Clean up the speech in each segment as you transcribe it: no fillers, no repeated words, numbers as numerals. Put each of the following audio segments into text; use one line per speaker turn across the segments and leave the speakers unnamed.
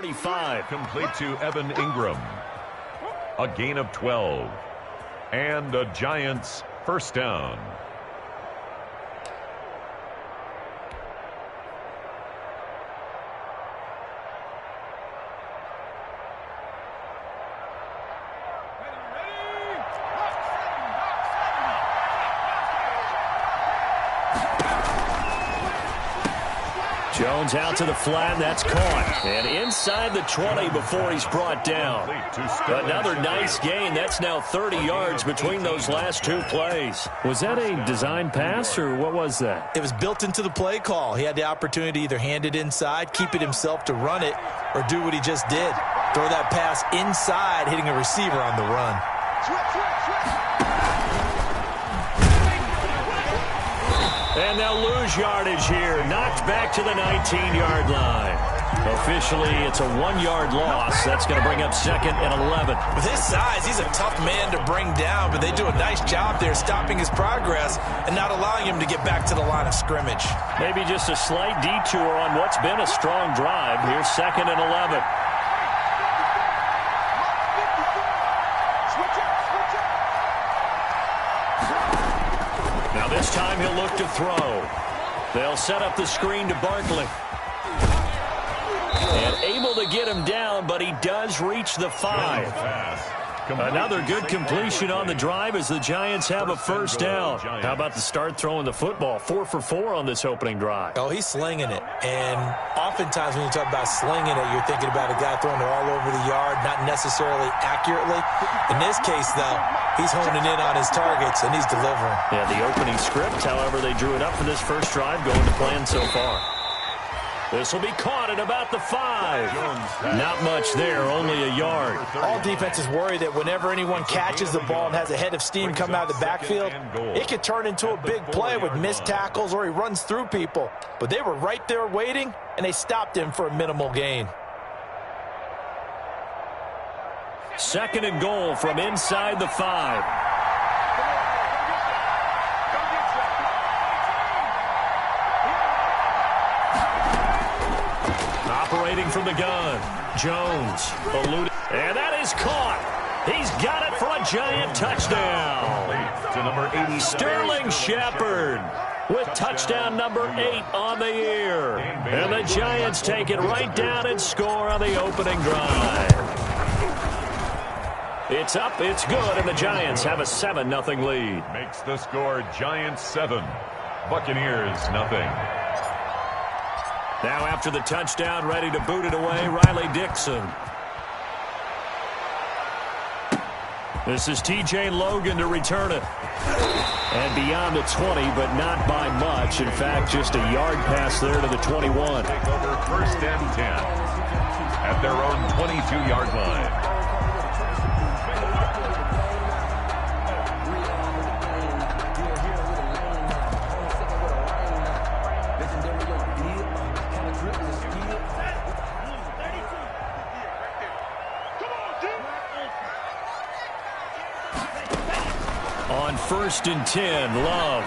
35.
Complete to Evan Ingram. A gain of 12. And the Giants first down.
Jones out to the flat, that's caught. And inside the 20 before he's brought down. Another nice gain. That's now 30 yards between those last two plays. Was that a design pass, or what was that?
It was built into the play call. He had the opportunity to either hand it inside, keep it himself to run it, or do what he just did. Throw that pass inside, hitting a receiver on the run.
And they'll lose yardage here. Knocked back to the 19-yard line. Officially, it's a 1-yard loss. That's going to bring up second and 11.
With his size, he's a tough man to bring down, but they do a nice job there stopping his progress and not allowing him to get back to the line of scrimmage.
Maybe just a slight detour on what's been a strong drive. Here's second and 11. This time he'll look to throw. They'll set up the screen to Barkley. And able to get him down, but he does reach the 5. Another good completion on the drive as the Giants have a first down. How about the start throwing the football? 4 for 4 on this opening drive.
Oh, he's slinging it. And oftentimes when you talk about slinging it, you're thinking about a guy throwing it all over the yard, not necessarily accurately. In this case, though, he's honing in on his targets, and he's delivering.
Yeah, the opening script, however, they drew it up for this first drive, going to plan so far. This will be caught at about the 5. Not much there, only a yard.
All defenses worry that whenever anyone catches the ball and has a head of steam come out of the backfield, it could turn into a big play with missed tackles or he runs through people. But they were right there waiting, and they stopped him for a minimal gain.
Second and goal from inside the 5. Operating from the gun, Jones eluded, and that is caught. He's got it for a Giant touchdown.
To number 80,
Sterling Shepard with touchdown number 8 on the year. And the Giants take it right down and score on the opening drive. It's up, it's good, and the Giants have a 7-0 lead.
Makes the score Giants 7, Buccaneers nothing.
Now after the touchdown, ready to boot it away, Riley Dixon. This is T.J. Logan to return it. And beyond the 20, but not by much. In fact, just a yard pass there to the 21.
Take over first and 10 at their own 22-yard line.
On first and 10, Love.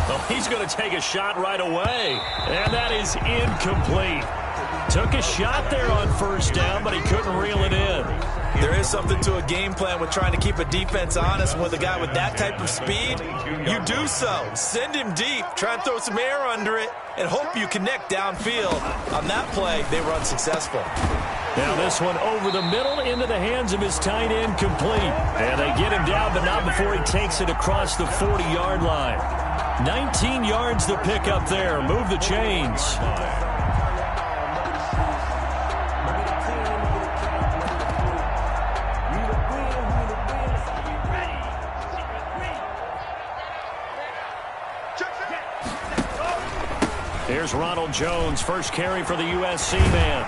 Well, he's going to take a shot right away. And that is incomplete. Took a shot there on first down, but he couldn't reel it in.
There is something to a game plan with trying to keep a defense honest. With a guy with that type of speed, you do so. Send him deep. Try and throw some air under it and hope you connect downfield. On that play, they were unsuccessful.
Now this one over the middle into the hands of his tight end, complete. And they get him down, but not before he takes it across the 40-yard line. 19 yards to pick up there. Move the chains. Here's Ronald Jones, first carry for the USC man.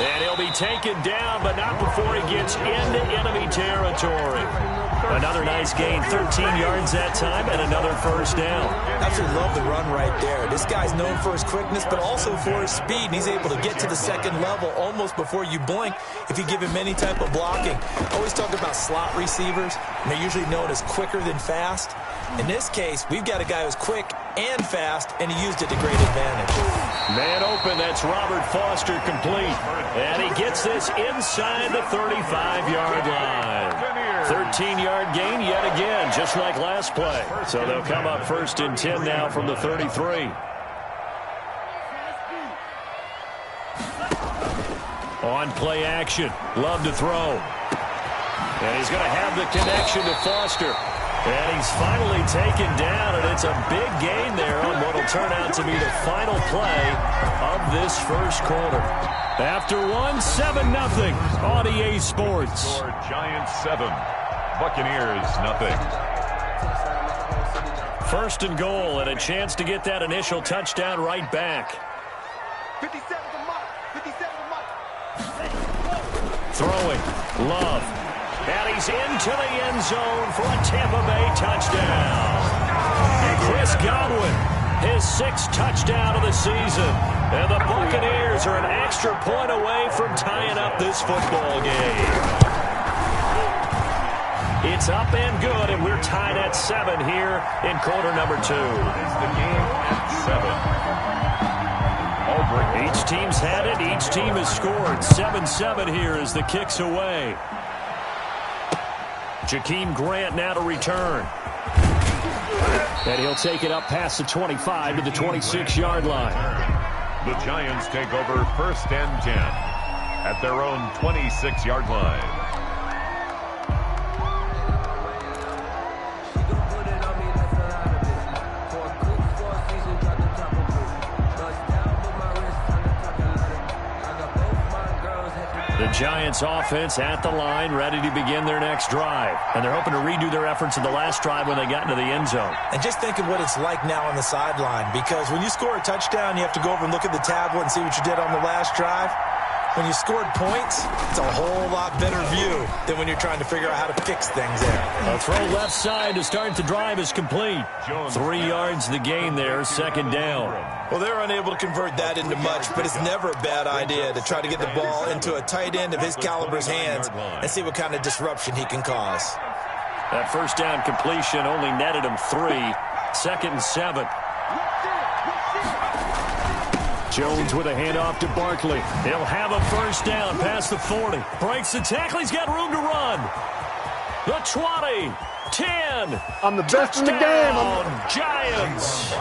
And he'll be taken down, but not before he gets into enemy territory. Another nice gain, 13 yards that time, and another first down.
Absolutely love the run right there. This guy's known for his quickness, but also for his speed. And he's able to get to the second level almost before you blink if you give him any type of blocking. I always talk about slot receivers. and they're usually known as quicker than fast. In this case, we've got a guy who's quick and fast, and he used it to great advantage.
Man open, that's Robert Foster complete. And he gets this inside the 35-yard line. 13-yard gain yet again, just like last play. So they'll come up 1st and 10 now from the 33. On play action, Love to throw. And he's going to have the connection to Foster. And he's finally taken down, and it's a big gain there on what will turn out to be the final play of this first quarter. After one, 7-0 on EA Sports.
Giants 7, Buccaneers nothing.
1st and goal, and a chance to get that initial touchdown right back.
57 to Mike. 57 to Mike.
Throwing, Love. And he's into the end zone for a Tampa Bay touchdown. Chris Godwin, his 6th touchdown of the season. And the Buccaneers are an extra point away from tying up this football game. It's up and good, and we're tied at 7 here in quarter number 2.
It's the game at 7.
Each team's had it. Each team has scored. 7-7 here as the kick's away. Jakeem Grant now to return. And he'll take it up past the 25 to the 26-yard line.
The Giants take over 1st and 10 at their own 26-yard line.
The Giants offense at the line, ready to begin their next drive. And they're hoping to redo their efforts in the last drive when they got into the end zone.
And just think of what it's like now on the sideline, because when you score a touchdown, you have to go over and look at the tablet and see what you did on the last drive. When you scored points, it's a whole lot better view than when you're trying to figure out how to fix things there.
A throw left side to start the drive is complete. 3 yards the gain there, 2nd down.
Well, they're unable to convert that into much, but it's never a bad idea to try to get the ball into a tight end of his caliber's hands and see what kind of disruption he can cause.
That 1st down completion only netted him 3. 2nd and 7. Jones with a handoff to Barkley. He'll have a 1st down past the 40. Breaks the tackle. He's got room to run. The 20. 10.
I'm the best in the game.
Giants.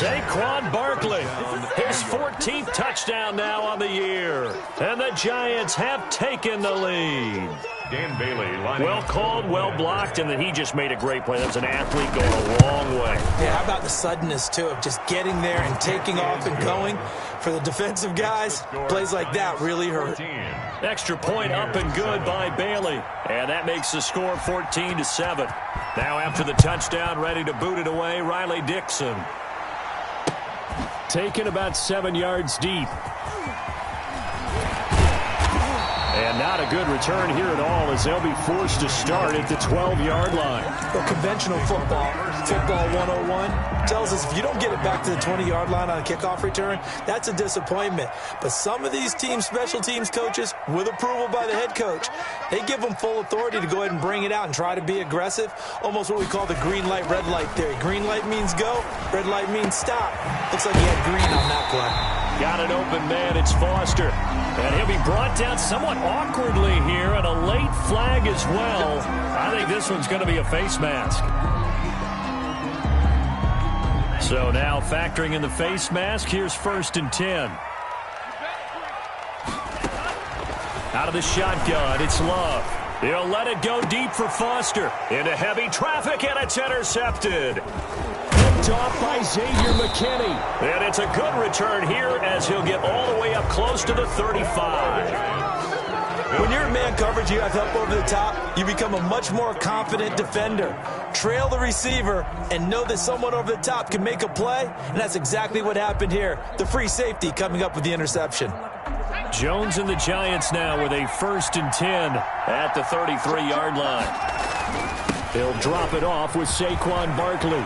Saquon Barkley. His 14th touchdown now on the year. And the Giants have taken the lead.
Dan Bailey.
Well called, well blocked, and then he just made a great play. That was an athlete going a long way.
Yeah, how about the suddenness, too, of just getting there and taking off and going? For the defensive guys, plays like that really hurt.
Extra point up and good by Bailey. And that makes the score 14-7. Now after the touchdown, ready to boot it away, Riley Dixon. Taken about 7 yards deep. And not a good return here at all as they'll be forced to start at the 12-yard line.
Well, conventional football 101, tells us if you don't get it back to the 20-yard line on a kickoff return, that's a disappointment. But some of these special teams coaches, with approval by the head coach, they give them full authority to go ahead and bring it out and try to be aggressive. Almost what we call the green light, red light theory. Green light means go, red light means stop. Looks like he had green on that play.
Got an open man, it's Foster. And he'll be brought down somewhat awkwardly here, and a late flag as well. I think this one's going to be a face mask. So now factoring in the face mask, here's 1st and 10. Out of the shotgun, it's Love. He'll let it go deep for Foster. Into heavy traffic, and it's intercepted. Picked off by Xavier McKinney. And it's a good return here as he'll get all the way up close to the 35.
When you're in man coverage, you have help over the top, you become a much more confident defender. Trail the receiver and know that someone over the top can make a play, and that's exactly what happened here. The free safety coming up with the interception.
Jones and the Giants now with a 1st and 10 at the 33-yard line. He'll drop it off with Saquon Barkley.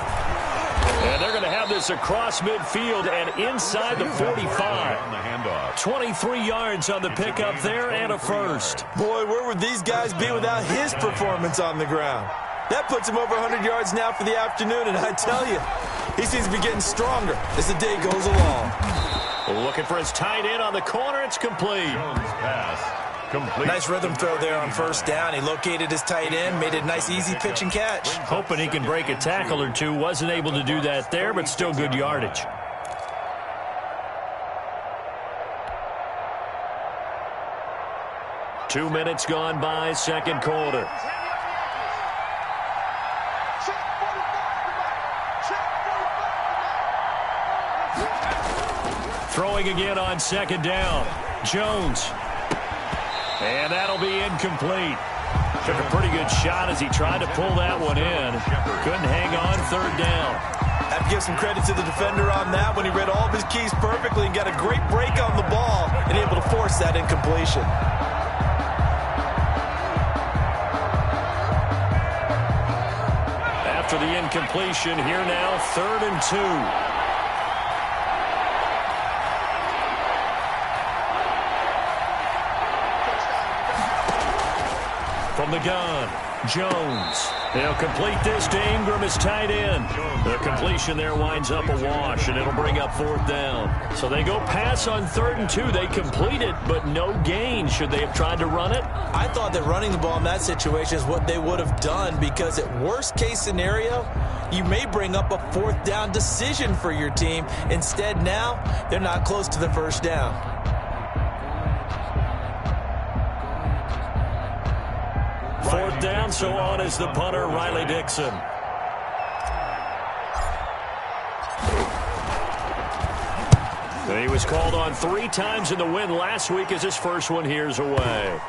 And they're going to have run this across midfield and inside the 45. 23 yards on the pickup there and a first.
Boy, where would these guys be without his performance on the ground? That puts him over 100 yards now for the afternoon, and I tell you, he seems to be getting stronger as the day goes along.
Looking for his tight end on the corner. It's complete.
Complete.
Nice rhythm throw there on first down. He located his tight end, made it a nice, easy pitch and catch.
Hoping he can break a tackle or two. Wasn't able to do that there, but still good yardage. Two minutes gone by, second quarter. Throwing again on second down. Jones. And that'll be incomplete. Took a pretty good shot as he tried to pull that one in. Couldn't hang on third down.
I have to give some credit to the defender on that when he read all of his keys perfectly and got a great break on the ball and able to force that incompletion.
After the incompletion, here now, 3rd and 2. From the gun, Jones. They'll complete this to Ingram as tight end. The completion there winds up a wash, and it'll bring up 4th down. So they go pass on 3rd and 2. They complete it, but no gain. Should they have tried to run it?
I thought that running the ball in that situation is what they would have done, because at worst case scenario, you may bring up a 4th down decision for your team. Instead, now, they're not close to the first down.
4th down, so on is the punter, Riley Dixon. He was called on 3 times in the win last week as his first one here's away.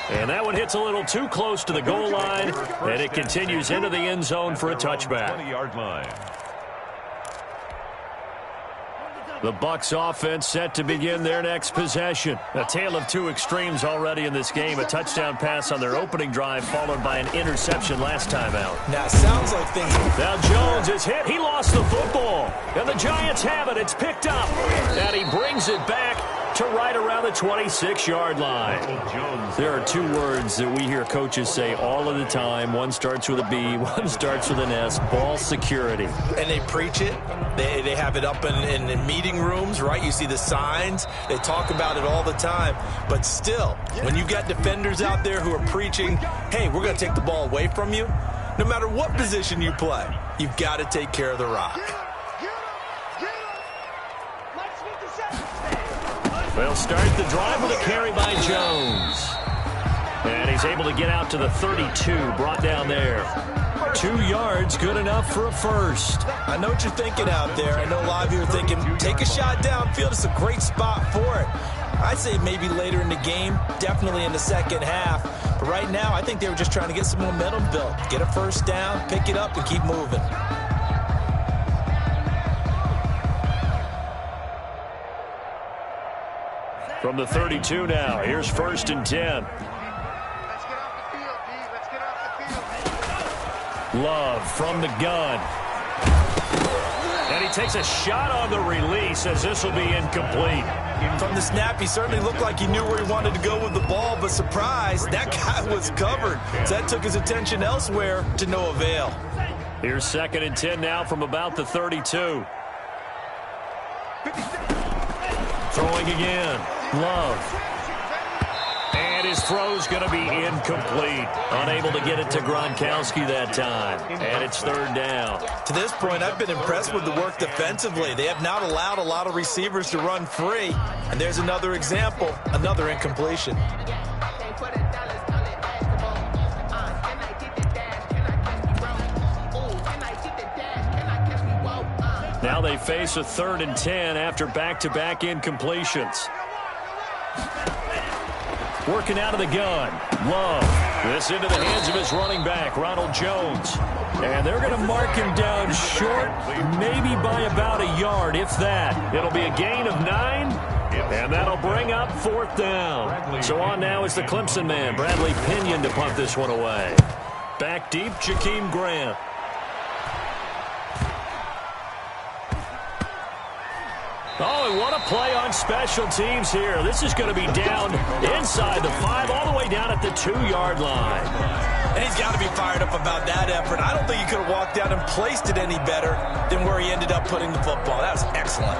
And that one hits a little too close to the goal line, and it continues into the end zone for a touchback.
20-yard line.
The Bucs offense set to begin their next possession. A tale of two extremes already in this game. A touchdown pass on their opening drive, followed by an interception last time out.
Now, it sounds like things...
Now Jones is hit. He lost the football. And the Giants have it. It's picked up. And he brings it back to right around the 26-yard line. There are 2 words that we hear coaches say all of the time. One starts with a B, one starts with an S. Ball security.
And they preach it. They have it up in meeting rooms, right? You see the signs. They talk about it all the time. But still, when you've got defenders out there who are preaching, hey, we're going to take the ball away from you, no matter what position you play, you've got to take care of the rock.
They'll start the drive with a carry by Jones. And he's able to get out to the 32, brought down there. 2 yards, good enough for a first.
I know what you're thinking out there. I know a lot of you are thinking, take a shot downfield. It's a great spot for it. I'd say maybe later in the game, definitely in the second half. But right now, I think they were just trying to get some momentum built. Get a first down, pick it up, and keep moving.
From the 32 now, here's 1st and 10. Love from the gun. And he takes a shot on the release as this will be incomplete.
From the snap, he certainly looked like he knew where he wanted to go with the ball, but surprise, that guy was covered. So that took his attention elsewhere to no avail.
Here's 2nd and 10 now from about the 32. Throwing again. Love. And his throw's going to be incomplete. Unable to get it to Gronkowski that time. And it's 3rd down.
To this point, I've been impressed with the work defensively. They have not allowed a lot of receivers to run free. And there's another example, another incompletion.
Now they face a 3rd and 10 after back-to-back incompletions. Working out of the gun. Love. This into the hands of his running back, Ronald Jones. And they're going to mark him down short, maybe by about a yard, if that. It'll be a gain of 9, and that'll bring up 4th down. So on now is the Clemson man, Bradley Pinion, to punt this one away. Back deep, Jakeem Grant. Oh, and what a play on special teams here. This is going to be down inside the 5, all the way down at the 2-yard line.
And he's got to be fired up about that effort. I don't think he could have walked down and placed it any better than where he ended up putting the football. That was excellent.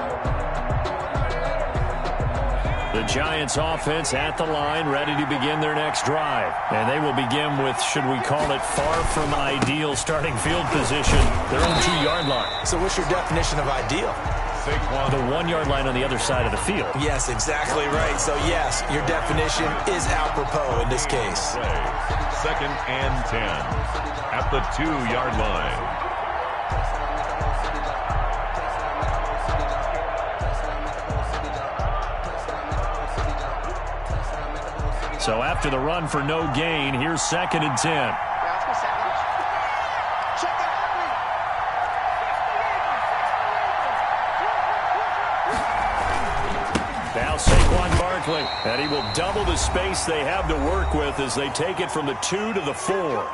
The Giants offense at the line, ready to begin their next drive. And they will begin with, should we call it, far from ideal starting field position, their own 2-yard line.
So what's your definition of ideal?
The 1-yard line on the other side of the field. Yes,
exactly right. So, yes, your definition is apropos in this case.
2nd and 10 at the 2-yard line.
So after the run for no gain, here's 2nd and 10. Now Saquon Barkley, and he will double the space they have to work with as they take it from the 2 to the 4.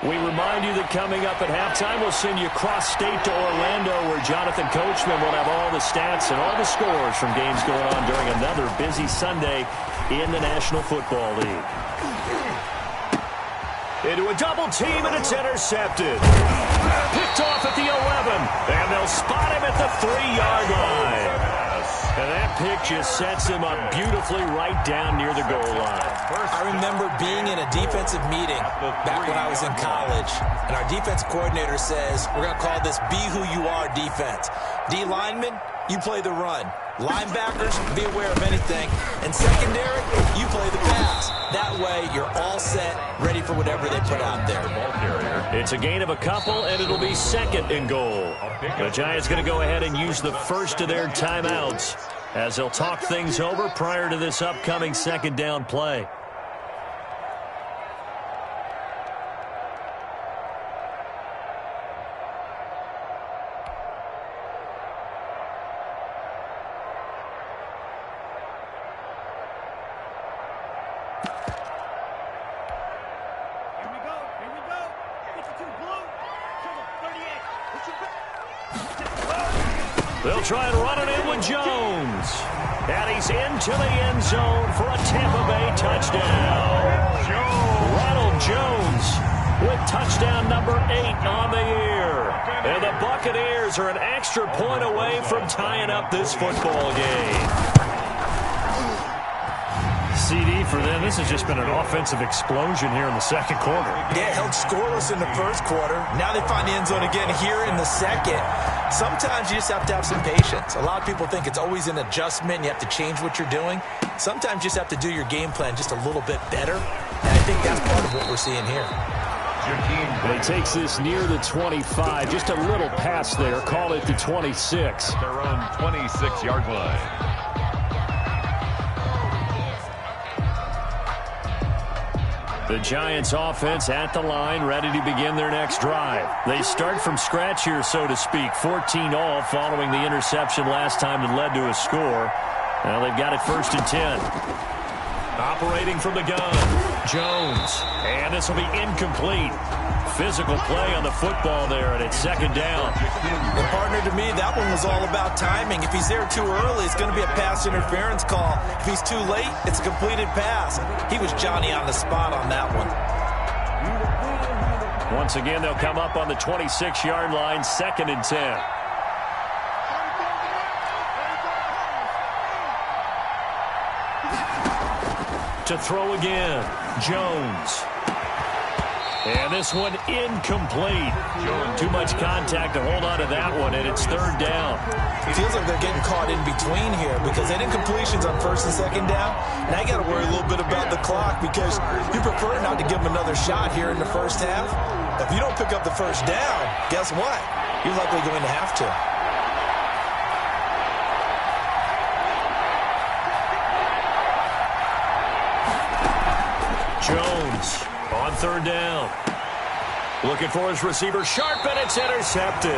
We remind you that coming up at halftime, we'll send you cross-state to Orlando, where Jonathan Coachman will have all the stats and all the scores from games going on during another busy Sunday in the National Football League. Into a double team, and it's intercepted. Picked off at the 11, and they'll spot him at the 3-yard line. And that pick just sets him up beautifully right down near the goal line.
I remember being in a defensive meeting back when I was in college, and our defense coordinator says, we're going to call this Be Who You Are defense. D linemen, you play the run. Linebackers, be aware of anything. And secondary, you play the pass. That way, you're all set, ready for whatever they put out there.
It's a gain of a couple, and it'll be 2nd and goal. The Giants going to go ahead and use the first of their timeouts as they'll talk things over prior to this upcoming 2nd down play. They'll try and run it in with Jones. And he's into the end zone for a Tampa Bay touchdown. Ronald Jones with touchdown number 8 on the year. And the Buccaneers are an extra point away from tying up this football game. CD for them. This has just been an offensive explosion here in the 2nd quarter.
Yeah, held scoreless in the 1st quarter. Now they find the end zone again here in the 2nd. Sometimes you just have to have some patience. A lot of people think it's always an adjustment. You have to change what you're doing. Sometimes you just have to do your game plan just a little bit better. And I think that's part of what we're seeing here.
He takes this near the 25. Just a little pass there. Call it the 26.
Their own 26-yard line.
The Giants offense at the line, ready to begin their next drive. They start from scratch here, so to speak. 14 all following the interception last time that led to a score. Now they've got it 1st and 10. Operating from the gun, Jones. And this will be incomplete. Physical play on the football there, and it's 2nd down.
And partner, to me, that one was all about timing. If he's there too early, it's going to be a pass interference call. If he's too late, it's a completed pass. He was Johnny on the spot on that one.
Once again, they'll come up on the 26-yard line, 2nd and 10. To throw again, Jones. And this one incomplete. Too much contact to hold on to that one, and it's 3rd down.
It feels like they're getting caught in between here because they did incompletions on 1st and 2nd down. Now you got to worry a little bit about the clock because you prefer not to give them another shot here in the 1st half. If you don't pick up the 1st down, guess what? You're likely going to have to.
Jones on 3rd down. Looking for his receiver, sharp, and it's intercepted.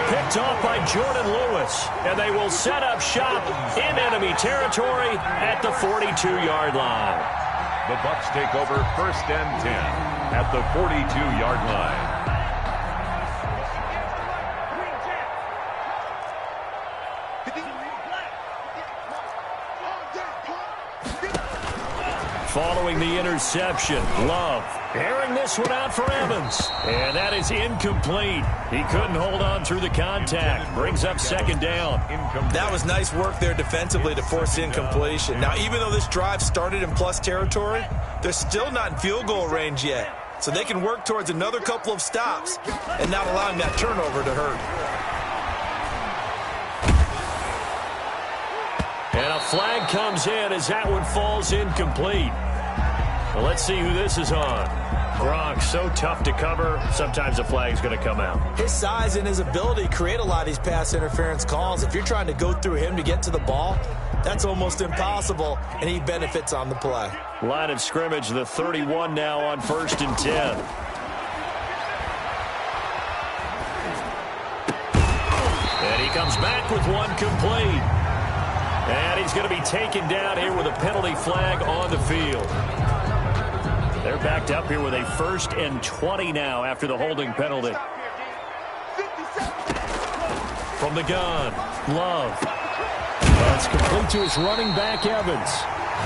Picked off by Jordan Lewis, and they will set up shop in enemy territory at the 42-yard line.
The Bucs take over 1st and 10 at the 42-yard line.
Following the interception, Love airing this one out for Evans. And that is incomplete. He couldn't hold on through the contact. Brings up 2nd down.
That was nice work there defensively to force incompletion. Now, even though this drive started in plus territory, they're still not in field goal range yet. So they can work towards another couple of stops and not allowing that turnover to hurt.
And a flag comes in as that one falls incomplete. Well, let's see who this is on. Gronk, so tough to cover. Sometimes the flag's going to come out.
His size and his ability create a lot of these pass interference calls. If you're trying to go through him to get to the ball, that's almost impossible, and he benefits on the play.
Line of scrimmage, the 31 now on 1st and 10. And he comes back with one complete. And he's going to be taken down here with a penalty flag on the field. They're backed up here with a 1st and 20 now after the holding penalty. From the gun, Love. That's complete to his running back, Evans.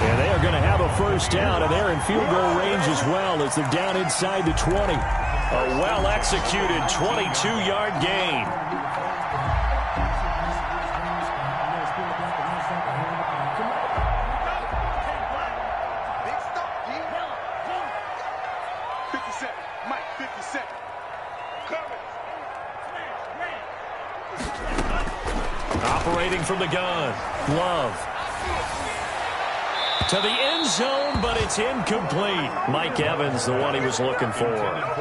And they are going to have a 1st down, and they're in field goal range as well as they're down inside the 20. A well-executed 22-yard gain. Operating from the gun, Love. To the end zone, but it's incomplete. Mike Evans, the one he was looking for.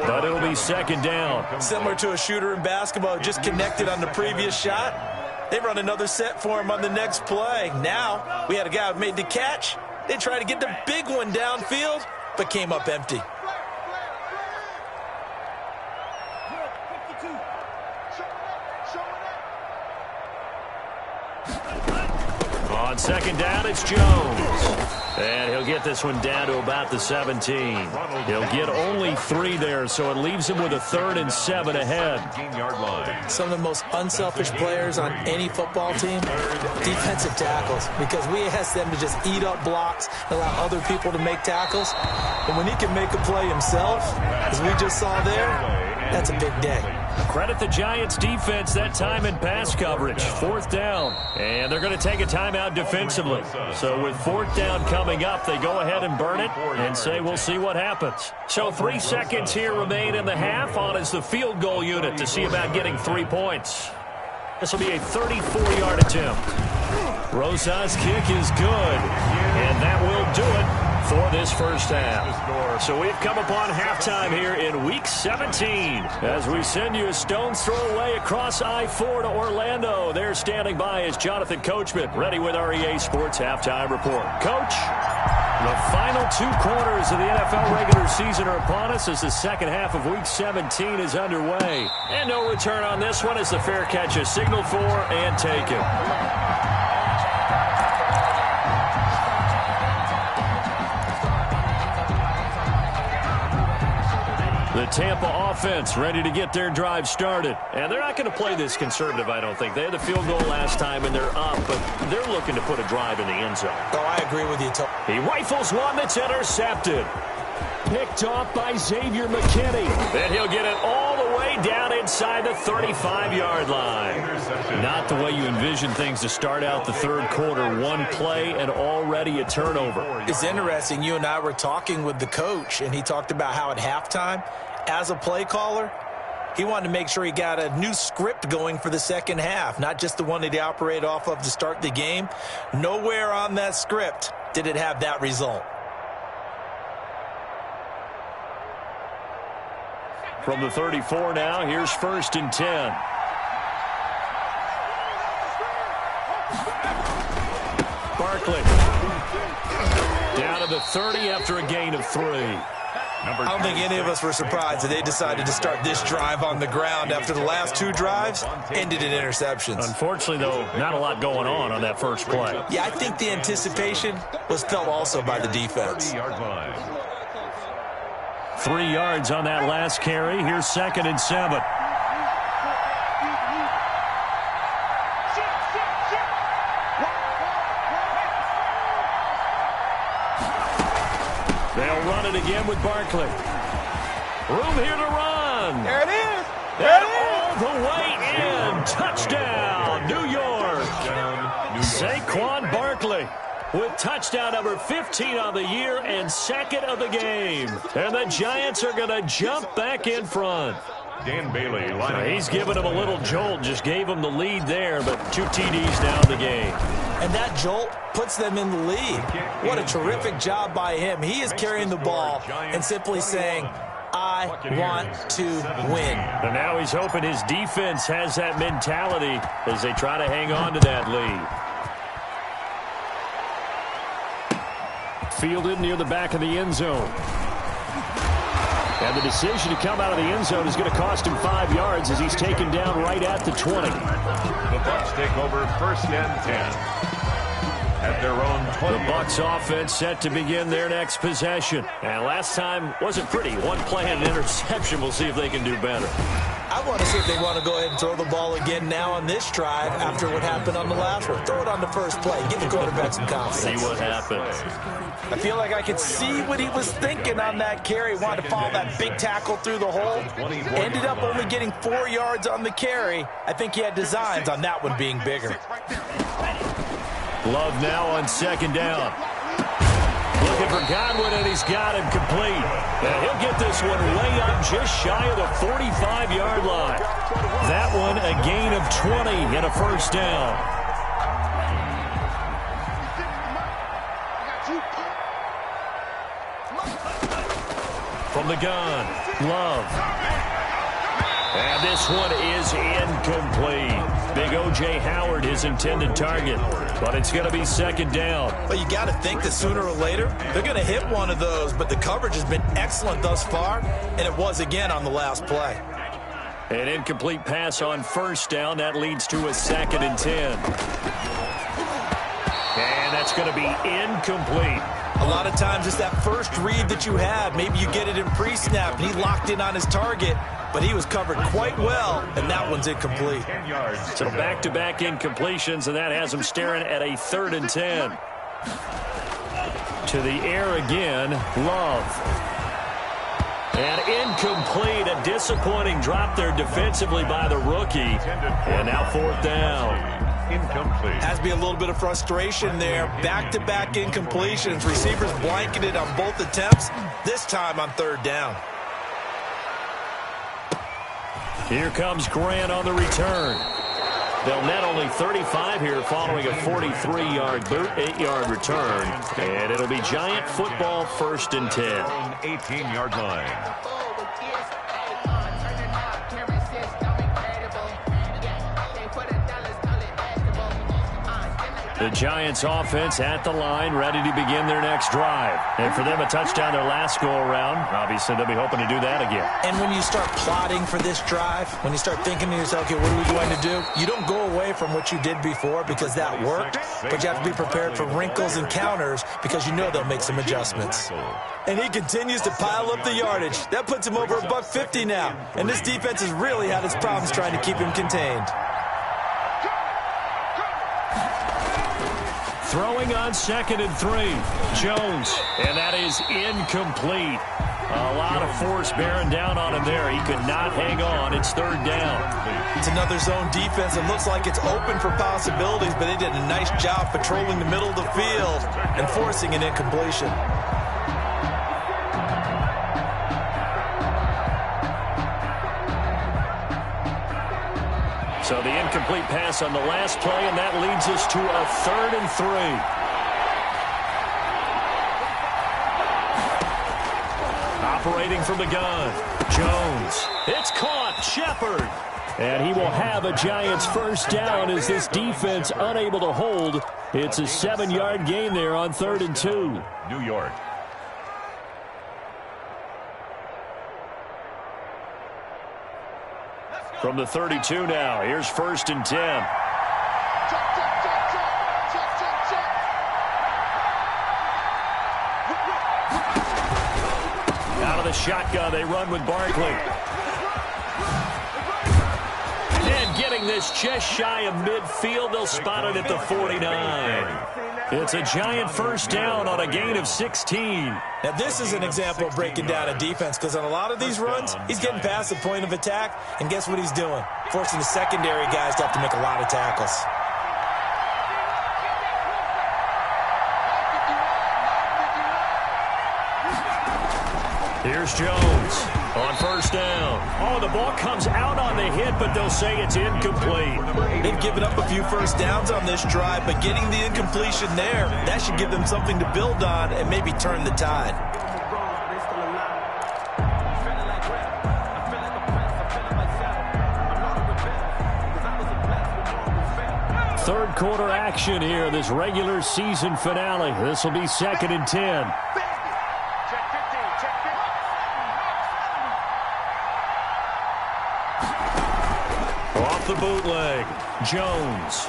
But it'll be 2nd down.
Similar to a shooter in basketball, just connected on the previous shot. They run another set for him on the next play. Now, we had a guy who made the catch. They tried to get the big one downfield, but came up empty.
On 2nd down, it's Jones. And he'll get this one down to about the 17. He'll get only 3 there, so it leaves him with a 3rd and 7 ahead.
Some of the most unselfish players on any football team, defensive tackles, because we ask them to just eat up blocks and allow other people to make tackles. But when he can make a play himself, as we just saw there, that's a big day.
Credit the Giants defense that time in pass coverage. 4th down. And they're going to take a timeout defensively. So with 4th down coming up, they go ahead and burn it and say we'll see what happens. So 3 seconds here remain in the half. On is the field goal unit to see about getting 3 points. This will be a 34-yard attempt. Rosas' kick is good. And that will do it for this 1st half. So we've come upon halftime here in Week 17 as we send you a stone's throw away across I-4 to Orlando. There standing by is Jonathan Coachman, ready with our EA Sports Halftime Report. Coach, the final 2 quarters of the NFL regular season are upon us as the 2nd half of Week 17 is underway. And no return on this one as the fair catch is signaled for and taken. The Tampa offense ready to get their drive started. And they're not going to play this conservative, I don't think. They had the field goal last time, and they're up, but they're looking to put a drive in the end zone.
Oh, I agree with you, Tom.
He rifles one that's intercepted. Picked off by Xavier McKinney. Then he'll get it all the way down inside the 35-yard line. Not the way you envision things to start out the 3rd quarter. 1 play and already a turnover.
It's interesting. You and I were talking with the coach, and he talked about how at halftime, as a play caller, he wanted to make sure he got a new script going for the 2nd half, not just the one that he operated off of to start the game. Nowhere on that script did it have that result.
From the 34 now, here's 1st and 10. Barkley. Down to the 30 after a gain of 3.
I don't think any of us were surprised that they decided to start this drive on the ground after the last 2 drives ended in interceptions.
Unfortunately, though, not a lot going on that first play.
Yeah, I think the anticipation was felt also by the defense.
3 yards on that last carry. Here's 2nd and 7. They'll run it again with Barkley. Room here to run.
There it is.
There it is. All the way in. Touchdown, New York. Saquon Barkley with touchdown number 15 on the year and 2nd of the game. And the Giants are going to jump back in front.
Dan Bailey.
He's given him a little jolt, just gave him the lead there, but 2 TDs down the game.
And that jolt puts them in the lead. What a terrific job by him. He is carrying the ball and simply saying, I want to win.
And now he's hoping his defense has that mentality as they try to hang on to that lead. Fielded near the back of the end zone. And the decision to come out of the end zone is going to cost him 5 yards as he's taken down right at the 20.
The Bucs take over 1st and 10. At their own 20.
The Bucs offense set to begin their next possession. And last time wasn't pretty. 1 play and an interception. We'll see if they can do better.
I want to see if they want to go ahead and throw the ball again now on this drive after what happened on the last one. Throw it on the first play. Give the quarterback some confidence.
See what happens.
I feel like I could see what he was thinking on that carry. Wanted to follow that big tackle through the hole. Ended up only getting 4 yards on the carry. I think he had designs on that one being bigger.
Love now on 2nd down. Looking for Godwin, and he's got him complete. And he'll get this one way up just shy of the 45-yard line. That one a gain of 20 and a 1st down. From the gun, Love. And this one is incomplete. Big O.J. Howard, his intended target. But it's going to be 2nd down.
But you got to think that sooner or later, they're going to hit one of those. But the coverage has been excellent thus far, and it was again on the last play.
An incomplete pass on 1st down. That leads to a 2nd and 10. And that's going to be incomplete.
A lot of times it's that first read that you have. Maybe you get it in pre-snap, and he locked in on his target, but he was covered quite well, and that one's incomplete.
So back-to-back incompletions, and that has him staring at a 3rd and 10. To the air again, Love. And incomplete, a disappointing drop there defensively by the rookie. And now 4th down.
Incomplete.
Has to be a little bit of frustration there. Back-to-back incompletions. Receivers blanketed on both attempts, this time on 3rd down.
Here comes Grant on the return. They'll net only 35 here following a 43-yard boot, 8-yard return. And it'll be Giant football 1st and 10.
18-yard line.
The Giants offense at the line, ready to begin their next drive. And for them, a touchdown their last go-around. Obviously, they'll be hoping to do that again.
And when you start plotting for this drive, when you start thinking to yourself, okay, what are we going to do? You don't go away from what you did before because that worked, but you have to be prepared for wrinkles and counters because you know they'll make some adjustments. And he continues to pile up the yardage. That puts him over $150 now. And this defense has really had its problems trying to keep him contained.
Throwing on 2nd and 3. Jones. And that is incomplete. A lot of force bearing down on him there. He could not hang on. It's 3rd down.
It's another zone defense. It looks like it's open for possibilities, but they did a nice job patrolling the middle of the field and forcing an incompletion.
So the incomplete pass on the last play, and that leads us to a 3rd and 3. Operating from the gun, Jones. It's caught, Shepard. And he will have a Giants 1st down as this defense unable to hold. It's a 7-yard gain there on 3rd and 2.
New York.
From the 32 now, here's 1st and 10. Out of the shotgun, they run with Barkley. And getting this just shy of midfield, they'll spot it at the 49. It's a giant 1st down on a gain of 16.
Now, this is an example of breaking down a defense, because on a lot of these runs, he's getting past the point of attack, and guess what he's doing? Forcing the secondary guys to have to make a lot of tackles.
Here's Jones on 1st down. Oh, the ball comes out on the hit, but they'll say it's incomplete.
They've given up a few 1st downs on this drive, but getting the incompletion there, that should give them something to build on and maybe turn the tide.
Third quarter action here, this regular season finale. This will be 2nd and 10. Off the bootleg, Jones.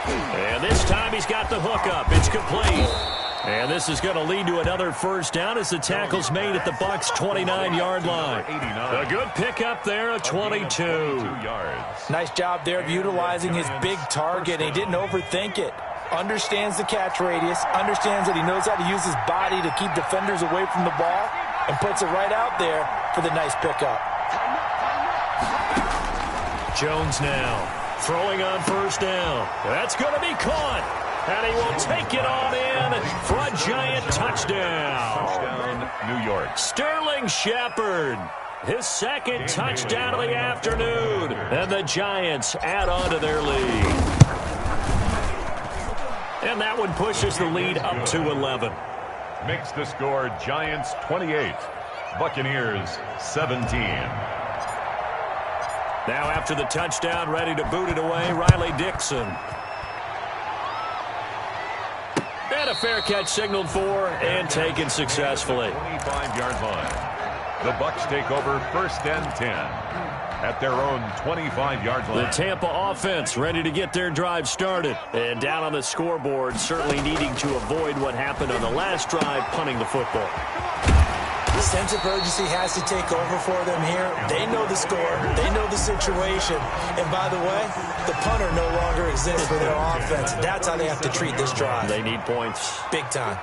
And this time he's got the hook up. It's complete. And this is going to lead to another 1st down as the tackle's made at the Bucs' 29-yard line. A good pickup there, a 22.
Nice job there of utilizing his big target. He didn't overthink it. Understands the catch radius, understands that he knows how to use his body to keep defenders away from the ball, and puts it right out there for the nice pickup.
Jones now throwing on 1st down. That's going to be caught. And he will take it on in for a giant touchdown.
Touchdown, New York.
Sterling Shepard, his 2nd touchdown of the afternoon. And the Giants add on to their lead. And that one pushes the lead up to 11.
Makes the score Giants 28, Buccaneers 17.
Now after the touchdown, ready to boot it away, Riley Dixon. And a fair catch signaled for and taken successfully.
25-yard line. The Bucs take over 1st and 10 at their own 25-yard line.
The Tampa offense ready to get their drive started. And down on the scoreboard, certainly needing to avoid what happened on the last drive, punting the football.
The sense of urgency has to take over for them here. They know the score. They know the situation. And by the way, the punter no longer exists for their offense. That's how they have to treat this drive.
They need points.
Big time.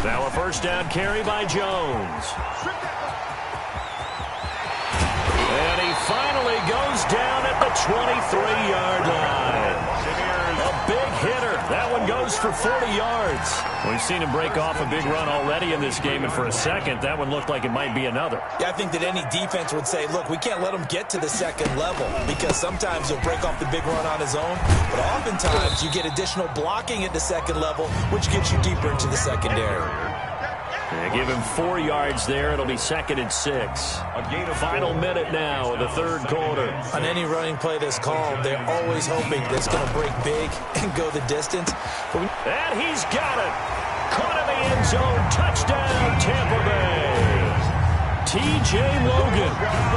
Now a 1st down carry by Jones. And he finally goes down at the 23-yard line. A big hitter. That one goes for 40 yards. We've seen him break off a big run already in this game, and for a second, that one looked like it might be another.
Yeah, I think that any defense would say, look, we can't let him get to the 2nd level, because sometimes he'll break off the big run on his own, but oftentimes you get additional blocking at the 2nd level, which gets you deeper into the secondary.
They give him 4 yards there. It'll be 2nd and 6. Final minute now of the 3rd quarter.
On any running play that's called, they're always hoping that it's going to break big and go the distance.
And he's got it. Caught in the end zone. Touchdown, Tampa Bay. T.J. Logan,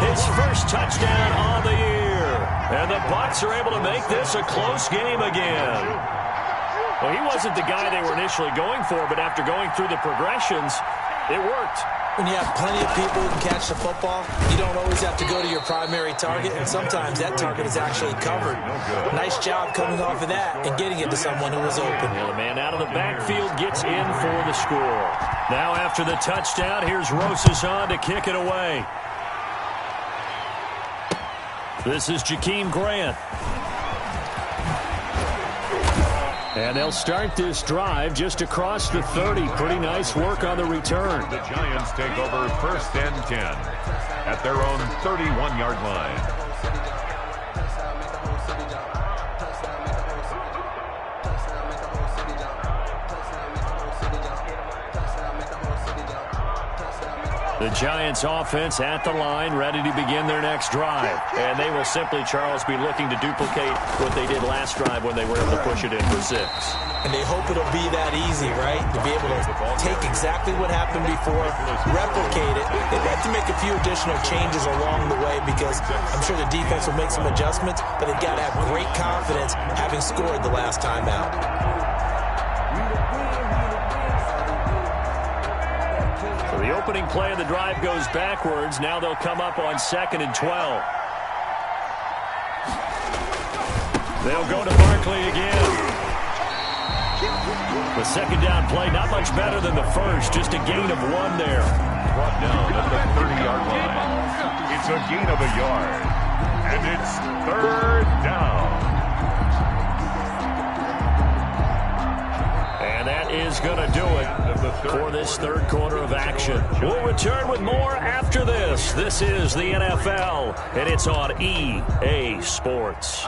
his 1st touchdown on the year. And the Bucs are able to make this a close game again. Well, he wasn't the guy they were initially going for, but after going through the progressions, it worked.
When you have plenty of people who can catch the football, you don't always have to go to your primary target, and sometimes that target is actually covered. Nice job coming off of that and getting it to someone who was open.
Well, the man out of the backfield gets in for the score. Now after the touchdown, here's Rosas on to kick it away. This is Jakeem Grant. And they'll start this drive just across the 30. Pretty nice work on the return.
The Giants take over 1st and 10 at their own 31-yard line.
The Giants offense at the line, ready to begin their next drive. And they will simply, Charles, be looking to duplicate what they did last drive when they were able to push it in for 6.
And they hope it'll be that easy, right? To be able to take exactly what happened before, replicate it. They'd have to make a few additional changes along the way because I'm sure the defense will make some adjustments, but they've got to have great confidence having scored the last time out.
So the opening play of the drive goes backwards. Now they'll come up on 2nd and 12. They'll go to Barkley again. The second down play, not much better than the first, just a gain of 1 there.
Brought down at the 30-yard line. It's a gain of 1 yard. And it's 3rd down.
And that is going to do it for this third quarter of action. We'll return with more after this. This is the NFL, and it's on EA Sports.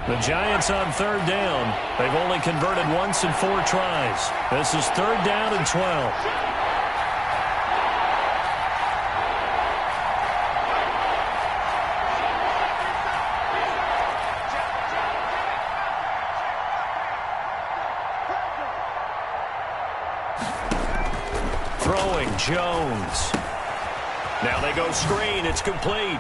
The Giants on 3rd down. They've only converted once in 4 tries. This is 3rd down and 12. Throwing Jones. Now they go screen. It's complete.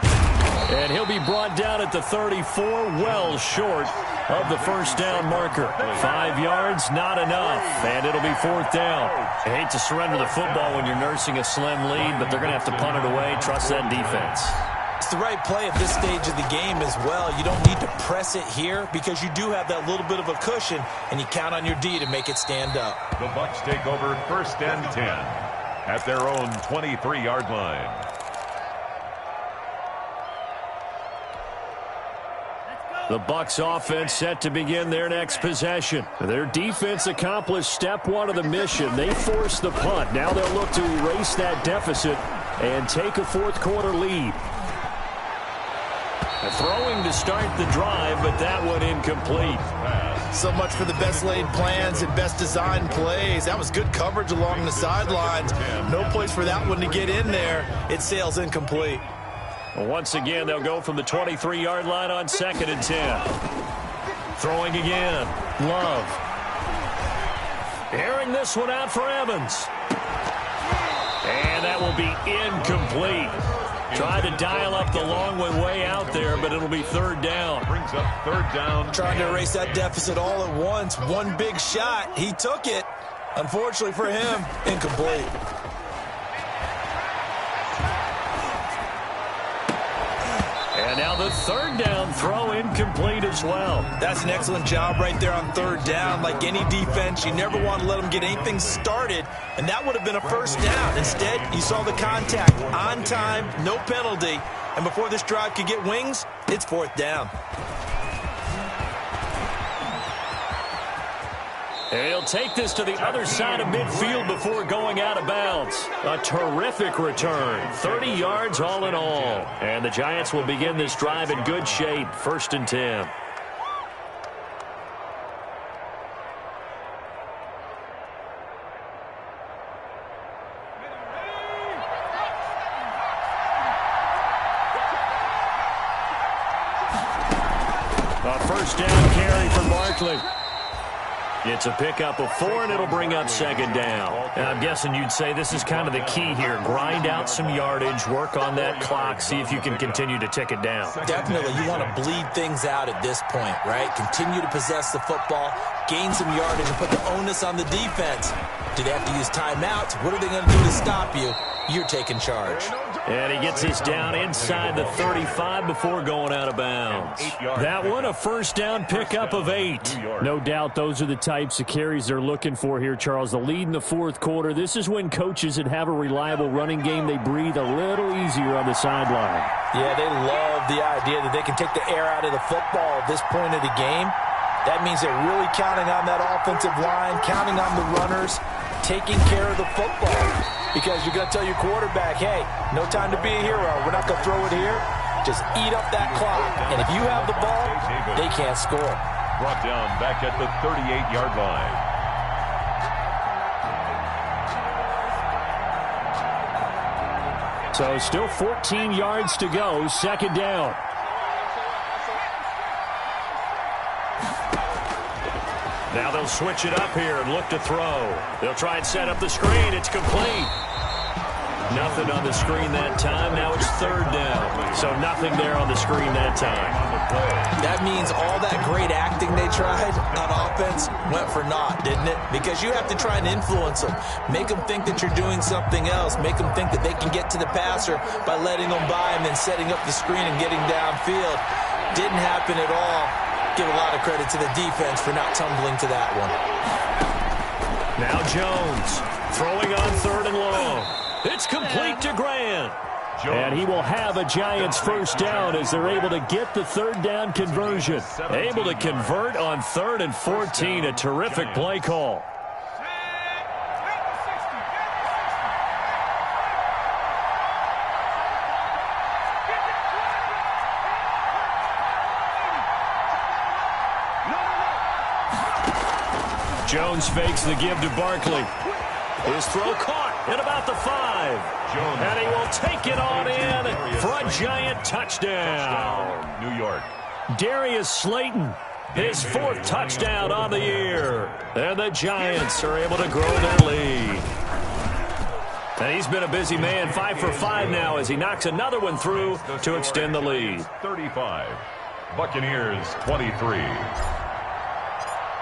And he'll be brought down at the 34, well short of the first down marker. 5 yards, not enough. And it'll be 4th down. I hate to surrender the football when you're nursing a slim lead, but they're going to have to punt it away. Trust that defense.
It's the right play at this stage of the game as well. You don't need to press it here because you do have that little bit of a cushion, and you count on your D to make it stand up.
The Bucs take over 1st and 10 at their own 23-yard line.
The Bucs offense set to begin their next possession. Their defense accomplished step 1 of the mission. They forced the punt. Now they'll look to erase that deficit and take a 4th quarter lead. Throwing to start the drive, but that one incomplete.
So much for the best laid plans and best designed plays. That was good coverage along the sidelines. No place for that one to get in there. It sails incomplete.
Once again, they'll go from the 23-yard line on 2nd and 10. Throwing again. Love. Airing this one out for Evans. And that will be incomplete. Tried to dial up the long one way out there, but it'll be 3rd down.
Brings up 3rd down.
Trying to erase that deficit all at once. One big shot. He took it. Unfortunately for him, incomplete.
And now the 3rd down throw incomplete as well.
That's an excellent job right there on 3rd down. Like any defense, you never want to let them get anything started, and that would have been a 1st down. Instead, you saw the contact on time, no penalty, and before this drive could get wings, it's 4th down.
And he'll take this to the other side of midfield before going out of bounds. A terrific return. 30 yards all in all. And the Giants will begin this drive in good shape. 1st and 10. A 1st down carry for Barkley. It's a pickup of 4, and it'll bring up 2nd down. And I'm guessing you'd say this is kind of the key here. Grind out some yardage, work on that clock, see if you can continue to tick it down.
Definitely. You want to bleed things out at this point, right? Continue to possess the football, gain some yardage, and put the onus on the defense. Do they have to use timeouts? What are they going to do to stop you? You're taking charge.
And he gets this down inside the 35 before going out of bounds. That one, a 1st down pickup of 8. No doubt those are the types of carries they're looking for here, Charles. The lead in the 4th quarter. This is when coaches that have a reliable running game, they breathe a little easier on the sideline.
Yeah, they love the idea that they can take the air out of the football at this point of the game. That means they're really counting on that offensive line, counting on the runners. taking care of the football. Because you're going to tell your quarterback, hey, no time to be a hero. We're not going to throw it here. Just eat up that clock. And if you have the ball, they can't score.
Brought down back at the 38-yard line.
So still 14 yards to go, second down. Now they'll switch it up here and look to throw. They'll try and set up the screen. It's complete. Nothing on the screen that time. Now it's third down. So nothing there on the screen that time.
That means all that great acting they tried on offense went for naught, didn't it? Because you have to try and influence them. Make them think that you're doing something else. Make them think that they can get to the passer by letting them by and then setting up the screen and getting downfield. Didn't happen at all. Give a lot of credit to the defense for not tumbling to that one.
Now Jones throwing on third and long. It's complete to Grant. And he will have a Giants first down as they're able to get the third down conversion. Able to convert on 3rd and 14. A terrific play call. Jones fakes the give to Barkley. His throw caught at about the 5. And he will take it on in for a Giant touchdown.
New York.
Darius Slayton, his 4th touchdown on the year. And the Giants are able to grow their lead. And he's been a busy man, 5 for 5 now as he knocks another one through to extend the lead.
35. Buccaneers 23.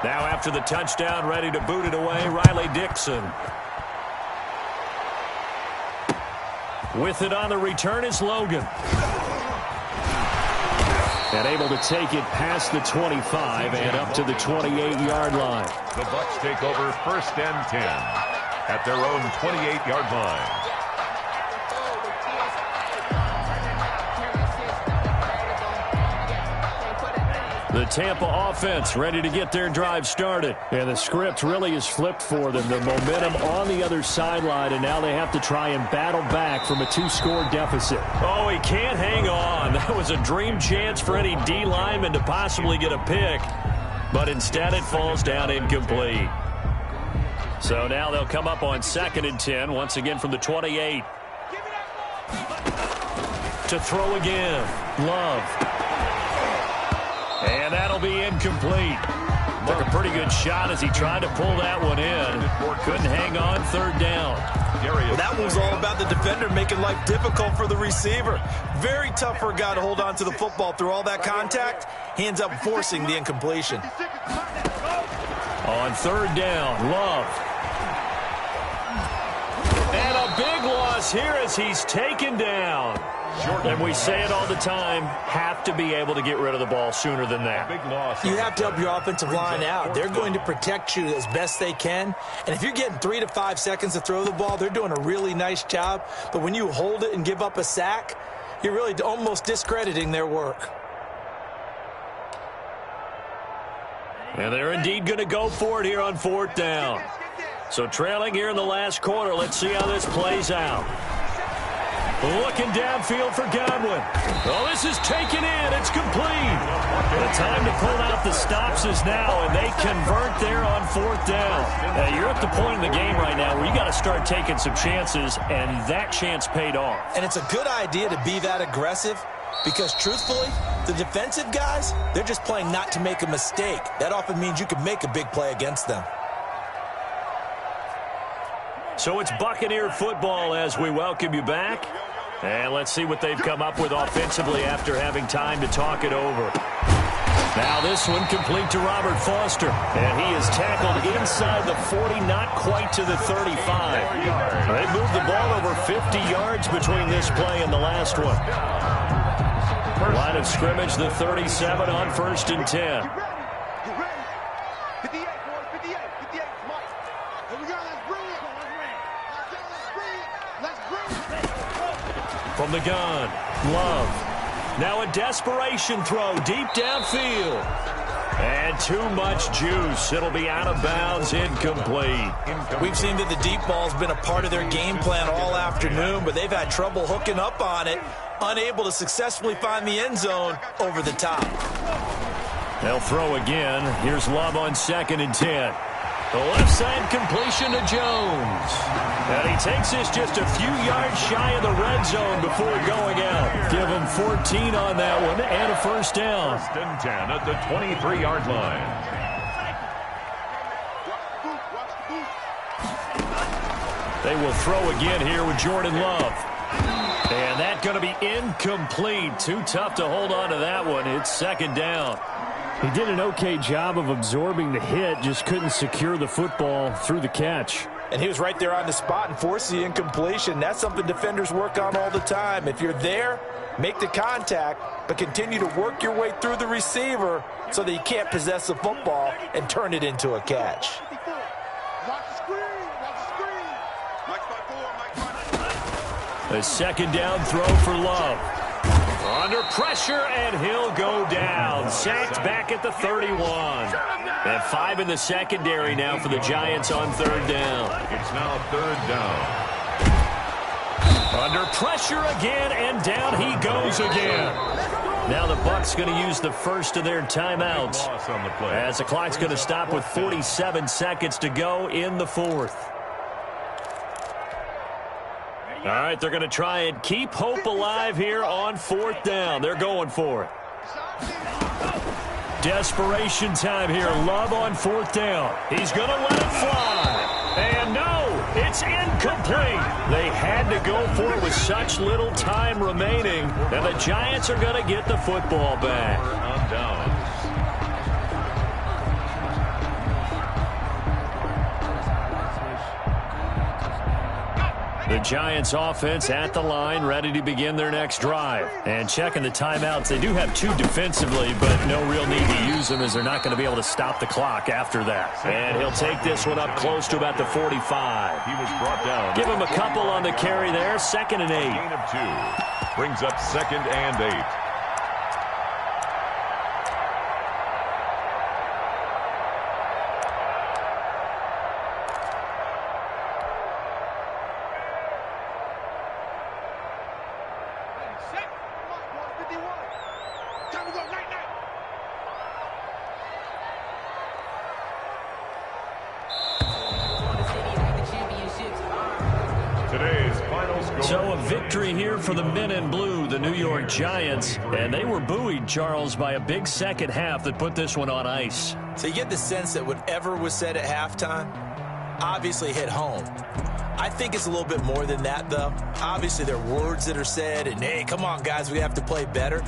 Now after the touchdown, ready to boot it away, Riley Dixon. With it on the return is Logan. And able to take it past the 25 and up to the 28-yard line.
The Bucs take over 1st and 10 at their own 28-yard line.
The Tampa offense ready to get their drive started. And the script really is flipped for them. The momentum on the other sideline, and now they have to try and battle back from a 2-score deficit. Oh, he can't hang on. That was a dream chance for any D lineman to possibly get a pick. But instead it falls down incomplete. So now they'll come up on 2nd and 10, once again from the 28. To throw again. Love. And that'll be incomplete. Took a pretty good shot as he tried to pull that one in. Couldn't hang on, 3rd down.
Well, that was all about the defender making life difficult for the receiver. Very tough for a guy to hold on to the football through all that contact. He ends up forcing the incompletion.
On 3rd down, Love. And a big loss here as he's taken down. And we say it all the time, have to be able to get rid of the ball sooner than that.
You have to help your offensive line out. They're going to protect you as best they can. And if you're getting 3 to 5 seconds to throw the ball, they're doing a really nice job. But when you hold it and give up a sack, you're really almost discrediting their work.
And they're indeed going to go for it here on 4th down. So trailing here in the last quarter, let's see how this plays out. Looking downfield for Godwin. Oh, this is taken in. It's complete. The time to pull out the stops is now, and they convert there on 4th down. You're at the point in the game right now where you got to start taking some chances, and that chance paid off.
And it's a good idea to be that aggressive because, truthfully, the defensive guys, they're just playing not to make a mistake. That often means you can make a big play against them.
So it's Buccaneer football as we welcome you back. And let's see what they've come up with offensively after having time to talk it over. Now this one complete to Robert Foster. And he is tackled inside the 40, not quite to the 35. They moved the ball over 50 yards between this play and the last one. Line of scrimmage, the 37 on 1st and 10. From the gun, Love. Now a desperation throw deep downfield. And too much juice. It'll be out of bounds, incomplete.
We've seen that the deep ball's been a part of their game plan all afternoon, but they've had trouble hooking up on it, unable to successfully find the end zone over the top.
They'll throw again. Here's Love on 2nd and 10. The left side completion to Jones. And he takes this just a few yards shy of the red zone before going out. Give him 14 on that one and a first down.
1st and 10 at the 23-yard line.
They will throw again here with Jordan Love. And that's going to be incomplete. Too tough to hold on to that one. It's 2nd down.
He did an okay job of absorbing the hit, just couldn't secure the football through the catch.
And he was right there on the spot and forced the incompletion. That's something defenders work on all the time. If you're there, make the contact, but continue to work your way through the receiver so that you can't possess the football and turn it into a catch.
A 2nd down throw for Love. Under pressure, and he'll go down. Sacked back at the 31. And 5 in the secondary now for the Giants on 3rd down.
It's now 3rd down.
Under pressure again, and down he goes again. Now the Bucs going to use the first of their timeouts, as the clock's going to stop with 47 seconds to go in the 4th. All right, they're going to try and keep hope alive here on 4th down. They're going for it. Desperation time here. Love on 4th down. He's going to let it fly. And no, it's incomplete. They had to go for it with such little time remaining. And the Giants are going to get the football back.
On down.
The Giants offense at the line, ready to begin their next drive. And checking the timeouts, they do have 2 defensively, but no real need to use them as they're not going to be able to stop the clock after that. And he'll take this one up close to about the 45.
He was brought down.
Give him a couple on the carry there, 2nd and 8.
Gain of 2. Brings up 2nd and 8.
So a victory here for the men in blue, the New York Giants. And they were buoyed, Charles, by a big second half that put this one on ice.
So you get the sense that whatever was said at halftime obviously hit home. I think it's a little bit more than that, though. Obviously, there are words that are said, and, hey, come on, guys, we have to play better.